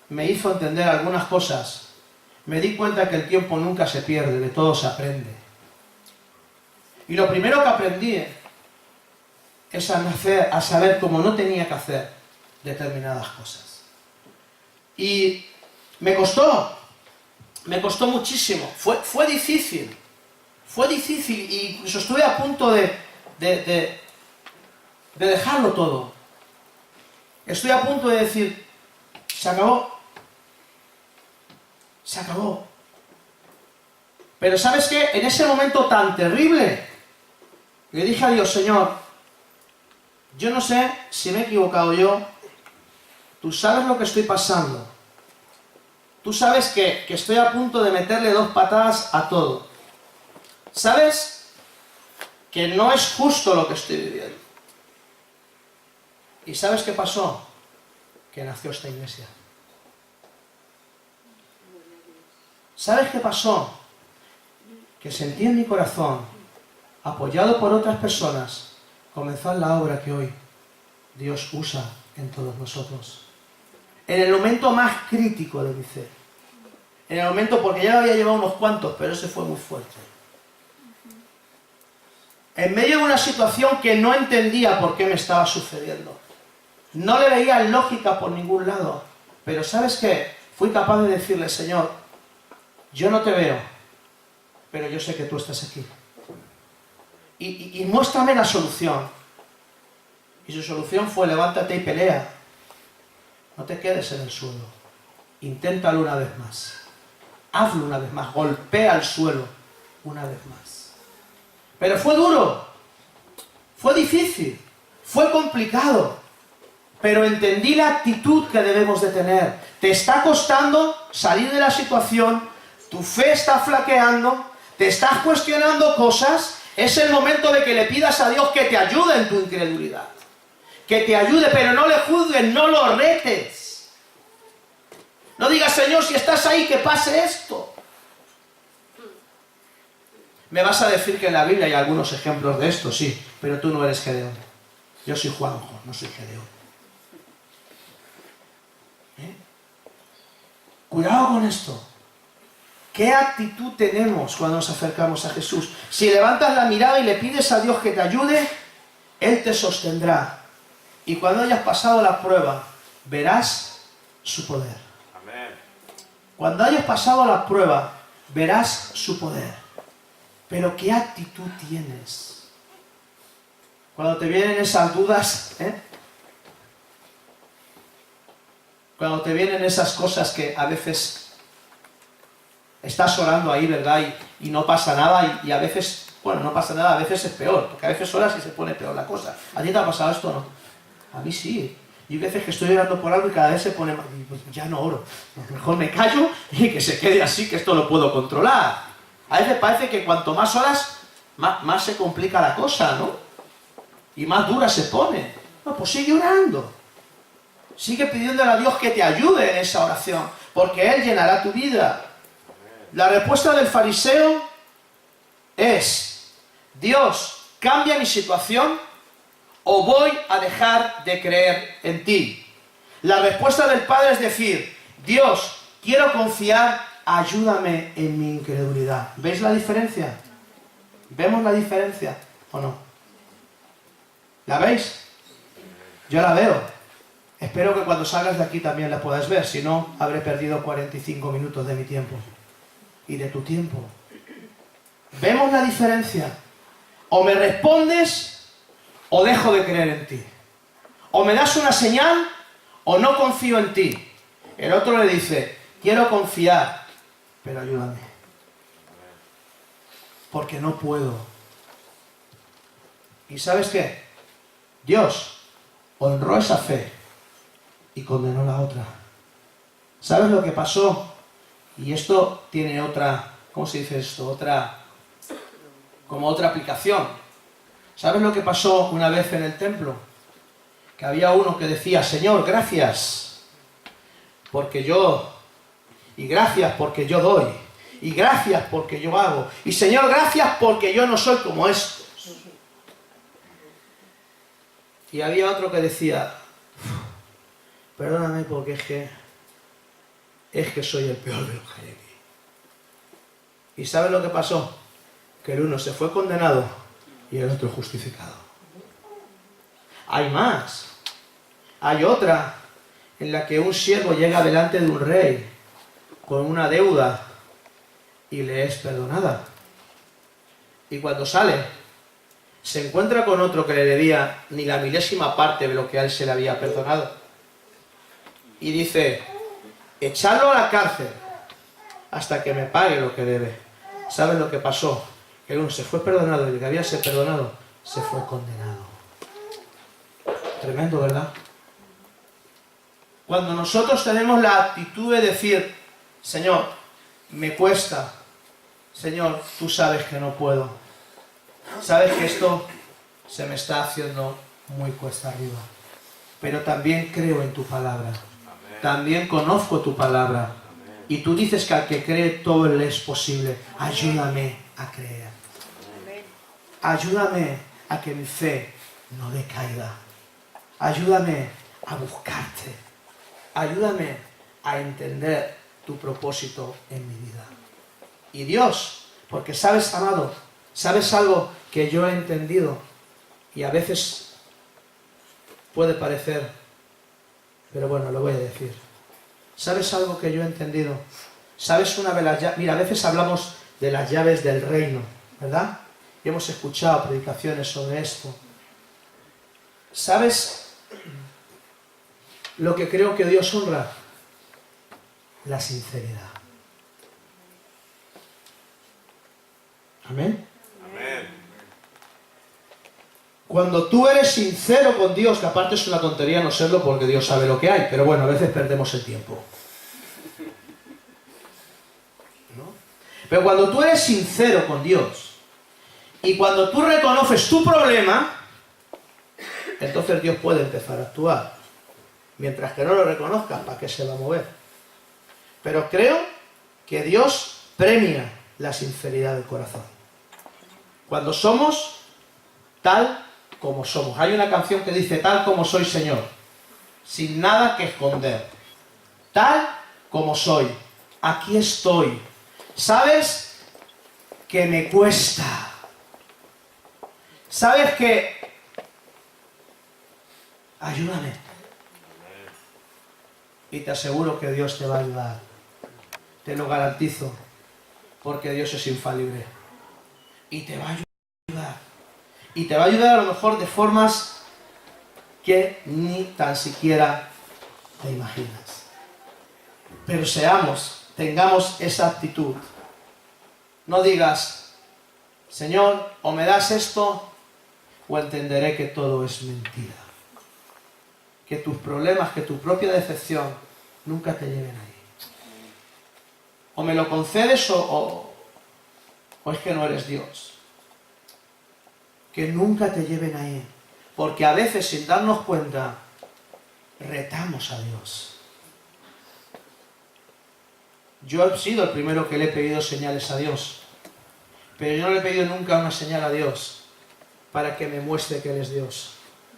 A: me hizo entender algunas cosas, me di cuenta que el tiempo nunca se pierde, de todo se aprende. Y lo primero que aprendí es a saber cómo no tenía que hacer determinadas cosas. Y me costó muchísimo, fue difícil, y incluso estuve a punto de dejarlo todo. Estoy a punto de decir, se acabó. Pero ¿sabes qué? En ese momento tan terrible, le dije a Dios, Señor, yo no sé si me he equivocado yo, tú sabes lo que estoy pasando, tú sabes que estoy a punto de meterle 2 patadas a todo, sabes que no es justo lo que estoy viviendo. ¿Y sabes qué pasó? Que nació esta iglesia. ¿Sabes qué pasó? Que sentí en mi corazón, apoyado por otras personas, comenzar la obra que hoy Dios usa en todos nosotros. En el momento más crítico de mi fe. En el momento, porque ya había llevado unos cuantos, pero ese fue muy fuerte. En medio de una situación que no entendía por qué me estaba sucediendo. No le veía lógica por ningún lado. Pero ¿sabes qué? Fui capaz de decirle, Señor, yo no te veo, pero yo sé que tú estás aquí. Y muéstrame la solución. Y su solución fue, levántate y pelea. No te quedes en el suelo. Inténtalo una vez más. Hazlo una vez más. Golpea el suelo una vez más. Pero fue duro. Fue difícil. Fue complicado. Pero entendí la actitud que debemos de tener. Te está costando salir de la situación. Tu fe está flaqueando. Te estás cuestionando cosas. Es el momento de que le pidas a Dios que te ayude en tu incredulidad. Que te ayude, pero no le juzgues, no lo retes. No digas, Señor, si estás ahí, que pase esto. Me vas a decir que en la Biblia hay algunos ejemplos de esto, sí, pero tú no eres Gedeón. Yo soy Juanjo, no soy Gedeón. Cuidado con esto. ¿Qué actitud tenemos cuando nos acercamos a Jesús? Si levantas la mirada y le pides a Dios que te ayude, Él te sostendrá. Y cuando hayas pasado la prueba, verás su poder.
B: Amén.
A: Cuando hayas pasado la prueba, verás su poder. Pero ¿qué actitud tienes? Cuando te vienen esas dudas, cuando te vienen esas cosas que a veces estás orando ahí, ¿verdad? Y no pasa nada, y a veces, bueno, no pasa nada, a veces es peor, porque a veces oras y se pone peor la cosa. ¿A ti te ha pasado esto o no? A mí sí. Y hay veces que estoy orando por algo y cada vez se pone más, pues ya no oro. Mejor me callo y que se quede así, que esto lo puedo controlar. A veces parece que cuanto más oras, más se complica la cosa, ¿no? Y más dura se pone. No, pues sigue orando. Sigue pidiéndole a Dios que te ayude en esa oración, porque Él llenará tu vida. La respuesta del fariseo es, Dios, cambia mi situación o voy a dejar de creer en ti. La respuesta del padre es decir, Dios, quiero confiar, ayúdame en mi incredulidad. ¿Veis la diferencia? ¿Vemos la diferencia o no? ¿La veis? Yo la veo. Espero que cuando salgas de aquí también la puedas ver, si no, habré perdido 45 minutos de mi tiempo y de tu tiempo. ¿Vemos la diferencia? O me respondes o dejo de creer en ti. O me das una señal o no confío en ti. El otro le dice, quiero confiar, pero ayúdame. Porque no puedo. ¿Y sabes qué? Dios honró esa fe y condenó la otra. ¿Sabes lo que pasó? Y esto tiene otra, ¿cómo se dice esto? como otra aplicación. ¿Sabes lo que pasó una vez en el templo? Que había uno que decía, Señor, gracias, porque yo, y gracias porque yo doy, y gracias porque yo hago, y Señor, gracias porque yo no soy como estos. Y había otro que decía, perdóname porque es que soy el peor de los que hay aquí. ¿Y sabes lo que pasó? Que el uno se fue condenado y el otro justificado. Hay más. Hay otra en la que un siervo llega delante de un rey con una deuda y le es perdonada. Y cuando sale, se encuentra con otro que le debía ni la milésima parte de lo que a él se le había perdonado. Y dice, echadlo a la cárcel hasta que me pague lo que debe. ¿Sabes lo que pasó? Que el uno se fue perdonado y el que había sido perdonado se fue condenado. Tremendo, ¿verdad? Cuando nosotros tenemos la actitud de decir, Señor, me cuesta, Señor, tú sabes que no puedo, sabes que esto se me está haciendo muy cuesta arriba, pero también creo en tu palabra, también conozco tu palabra, y tú dices que al que cree todo le es posible. Ayúdame a creer, ayúdame a que mi fe no decaiga, ayúdame a buscarte, ayúdame a entender tu propósito en mi vida. Y Dios, porque sabes, amado, sabes algo que yo he entendido y a veces puede parecer, pero bueno, lo voy a decir. ¿Sabes algo que yo he entendido? ¿Sabes una de las llaves? Mira, a veces hablamos de las llaves del reino, ¿verdad? Y hemos escuchado predicaciones sobre esto. ¿Sabes lo que creo que Dios honra? La sinceridad. Amén.
B: Amén.
A: Cuando tú eres sincero con Dios, que aparte es una tontería no serlo porque Dios sabe lo que hay, pero bueno, a veces perdemos el tiempo. ¿No? Pero cuando tú eres sincero con Dios y cuando tú reconoces tu problema, entonces Dios puede empezar a actuar. Mientras que no lo reconozcas, ¿para qué se va a mover? Pero creo que Dios premia la sinceridad del corazón. Cuando somos tal como somos. Hay una canción que dice, tal como soy, Señor, sin nada que esconder. Tal como soy. Aquí estoy. ¿Sabes que me cuesta? ¿Sabes que? Ayúdame. Y te aseguro que Dios te va a ayudar. Te lo garantizo. Porque Dios es infalible. Y te va a ayudar. Y te va a ayudar a lo mejor de formas que ni tan siquiera te imaginas. Pero tengamos esa actitud. No digas, Señor, o me das esto, o entenderé que todo es mentira. Que tus problemas, que tu propia decepción, nunca te lleven ahí. O me lo concedes o es que no eres Dios. Que nunca te lleven ahí. Porque a veces, sin darnos cuenta, retamos a Dios. Yo he sido el primero que le he pedido señales a Dios. Pero yo no le he pedido nunca una señal a Dios para que me muestre que Él es Dios.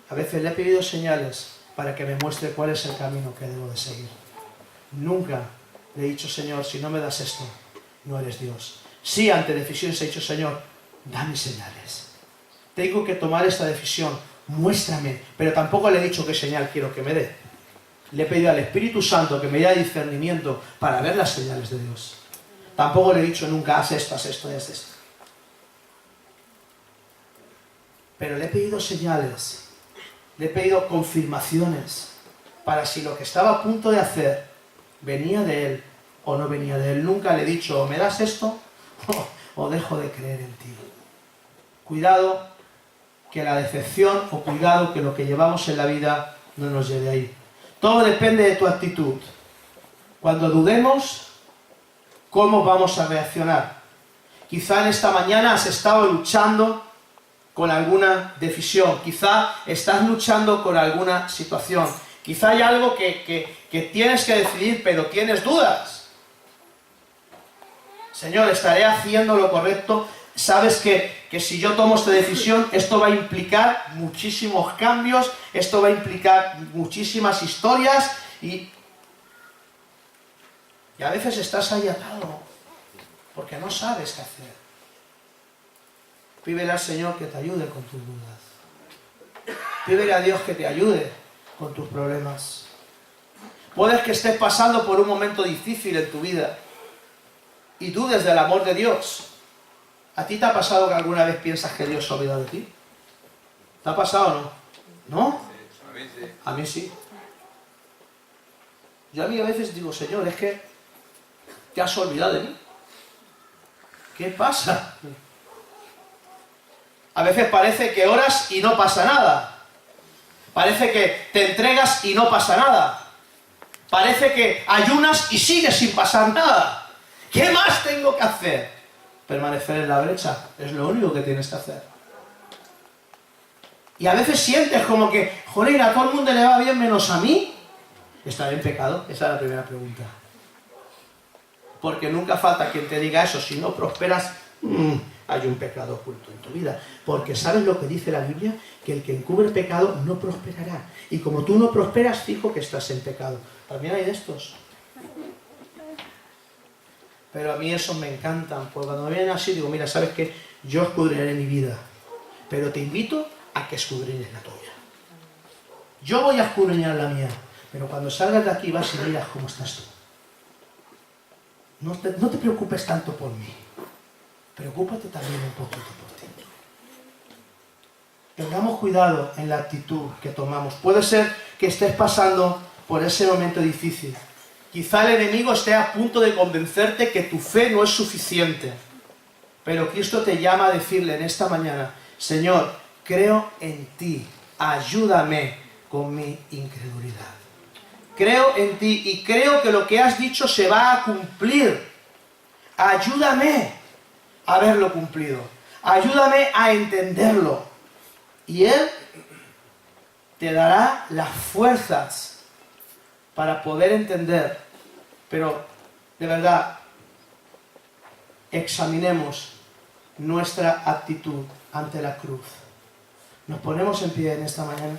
A: A veces le he pedido señales para que me muestre cuál es el camino que debo de seguir. Nunca le he dicho, Señor, si no me das esto, no eres Dios. Sí, ante decisiones he dicho, Señor, dame señales. Tengo que tomar esta decisión, muéstrame. Pero tampoco le he dicho qué señal quiero que me dé. Le he pedido al Espíritu Santo que me dé discernimiento para ver las señales de Dios. Tampoco le he dicho nunca, haz esto, haz esto, haz esto. Pero le he pedido señales, le he pedido confirmaciones para si lo que estaba a punto de hacer venía de Él o no venía de Él. Nunca le he dicho, o me das esto o dejo de creer en ti. Cuidado que la decepción o cuidado que lo que llevamos en la vida no nos lleve ahí. Todo depende de tu actitud. Cuando dudemos, ¿cómo vamos a reaccionar? Quizá en esta mañana has estado luchando con alguna decisión. Quizá estás luchando con alguna situación. Quizá hay algo que tienes que decidir, pero tienes dudas. Señor, ¿estaré haciendo lo correcto? Sabes que si yo tomo esta decisión, esto va a implicar muchísimos cambios, esto va a implicar muchísimas historias y a veces estás ahí atado porque no sabes qué hacer. Pídele al Señor que te ayude con tus dudas. Pídele a Dios que te ayude con tus problemas. Puedes que estés pasando por un momento difícil en tu vida y dudes del amor de Dios. ¿A ti te ha pasado que alguna vez piensas que Dios se ha olvidado de ti? ¿Te ha pasado o no? ¿No?
B: A mí sí.
A: A mí sí. Yo a veces digo, Señor, es que te has olvidado de mí. ¿Qué pasa? A veces parece que oras y no pasa nada. Parece que te entregas y no pasa nada. Parece que ayunas y sigues sin pasar nada. ¿Qué más tengo que hacer? Permanecer en la brecha. Es lo único que tienes que hacer. Y a veces sientes como que, joder, a todo el mundo le va bien menos a mí. ¿Estaré en pecado? Esa es la primera pregunta. Porque nunca falta quien te diga eso. Si no prosperas, hay un pecado oculto en tu vida. Porque ¿sabes lo que dice la Biblia? Que el que encubre pecado no prosperará. Y como tú no prosperas, fijo que estás en pecado. También hay de estos. Pero a mí esos me encantan. Porque cuando me vienen así, digo, mira, ¿sabes qué? Yo escudriñaré mi vida. Pero te invito a que escudriñes la tuya. Yo voy a escudriñar la mía. Pero cuando salgas de aquí vas y miras cómo estás tú. No te preocupes tanto por mí. Preocúpate también un poquito por ti. Tengamos cuidado en la actitud que tomamos. Puede ser que estés pasando por ese momento difícil. Quizá el enemigo esté a punto de convencerte que tu fe no es suficiente. Pero Cristo te llama a decirle en esta mañana, Señor, creo en ti. Ayúdame con mi incredulidad. Creo en ti y creo que lo que has dicho se va a cumplir. Ayúdame a verlo cumplido. Ayúdame a entenderlo. Y Él te dará las fuerzas para poder entender. Pero, de verdad, examinemos nuestra actitud ante la cruz. Nos ponemos en pie en esta mañana.